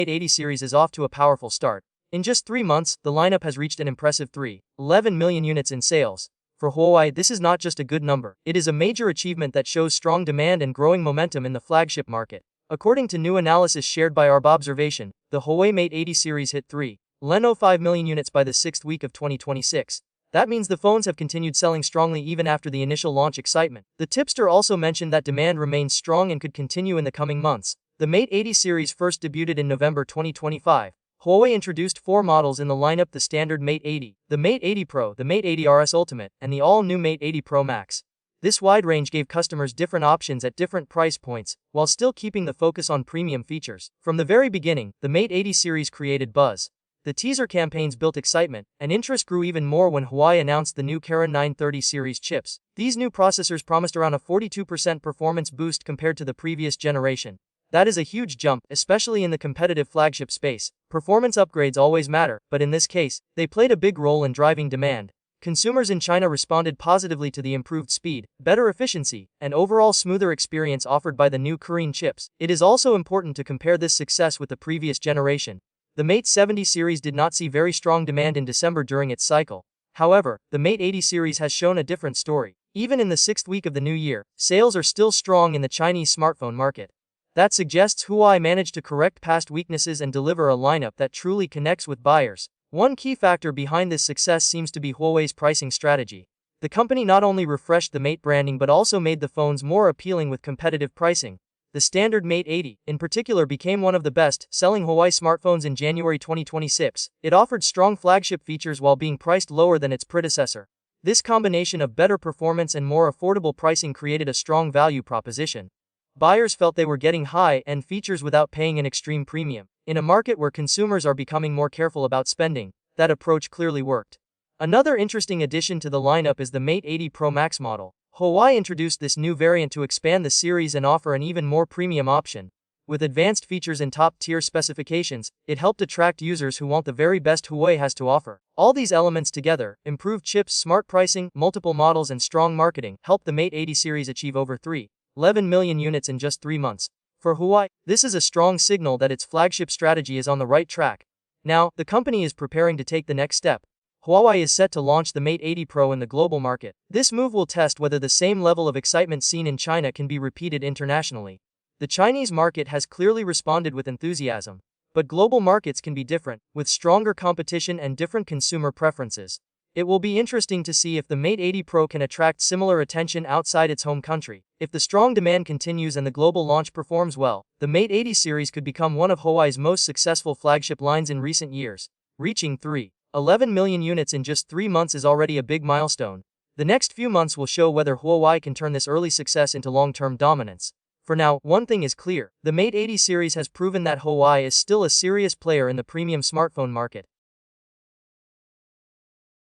Mate 80 series is off to a powerful start. In just 3 months, the lineup has reached an impressive 3.11 million units in sales. For Huawei, this is not just a good number, it is a major achievement that shows strong demand and growing momentum in the flagship market. According to new analysis shared by Arb Observation, the Huawei Mate 80 series hit 3.05 million units by the 6th week of 2026. That means the phones have continued selling strongly even after the initial launch excitement. The tipster also mentioned that demand remains strong and could continue in the coming months. The Mate 80 series first debuted in November 2025. Huawei introduced 4 models in the lineup: the standard Mate 80, the Mate 80 Pro, the Mate 80 RS Ultimate, and the all-new Mate 80 Pro Max. This wide range gave customers different options at different price points, while still keeping the focus on premium features. From the very beginning, the Mate 80 series created buzz. The teaser campaigns built excitement, and interest grew even more when Huawei announced the new Kirin 930 series chips. These new processors promised around a 42% performance boost compared to the previous generation. That is a huge jump, especially in the competitive flagship space. Performance upgrades always matter, but in this case, they played a big role in driving demand. Consumers in China responded positively to the improved speed, better efficiency, and overall smoother experience offered by the new Kirin chips. It is also important to compare this success with the previous generation. The Mate 70 series did not see very strong demand in December during its cycle. However, the Mate 80 series has shown a different story. Even in the 6th week of the new year, sales are still strong in the Chinese smartphone market. That suggests Huawei managed to correct past weaknesses and deliver a lineup that truly connects with buyers. One key factor behind this success seems to be Huawei's pricing strategy. The company not only refreshed the Mate branding but also made the phones more appealing with competitive pricing. The standard Mate 80, in particular, became one of the best-selling Huawei smartphones in January 2026. It offered strong flagship features while being priced lower than its predecessor. This combination of better performance and more affordable pricing created a strong value proposition. Buyers felt they were getting high-end features without paying an extreme premium. In a market where consumers are becoming more careful about spending, that approach clearly worked. Another interesting addition to the lineup is the Mate 80 Pro Max model. Huawei introduced this new variant to expand the series and offer an even more premium option. With advanced features and top-tier specifications, it helped attract users who want the very best Huawei has to offer. All these elements together, improved chips, smart pricing, multiple models, and strong marketing, helped the Mate 80 series achieve over 3.11 million units in just 3 months. For Huawei, this is a strong signal that its flagship strategy is on the right track. Now, the company is preparing to take the next step. Huawei is set to launch the Mate 80 Pro in the global market. This move will test whether the same level of excitement seen in China can be repeated internationally. The Chinese market has clearly responded with enthusiasm. But global markets can be different, with stronger competition and different consumer preferences. It will be interesting to see if the Mate 80 Pro can attract similar attention outside its home country. If the strong demand continues and the global launch performs well, the Mate 80 series could become one of Huawei's most successful flagship lines in recent years. Reaching 3.11 million units in just 3 months is already a big milestone. The next few months will show whether Huawei can turn this early success into long-term dominance. For now, one thing is clear: the Mate 80 series has proven that Huawei is still a serious player in the premium smartphone market.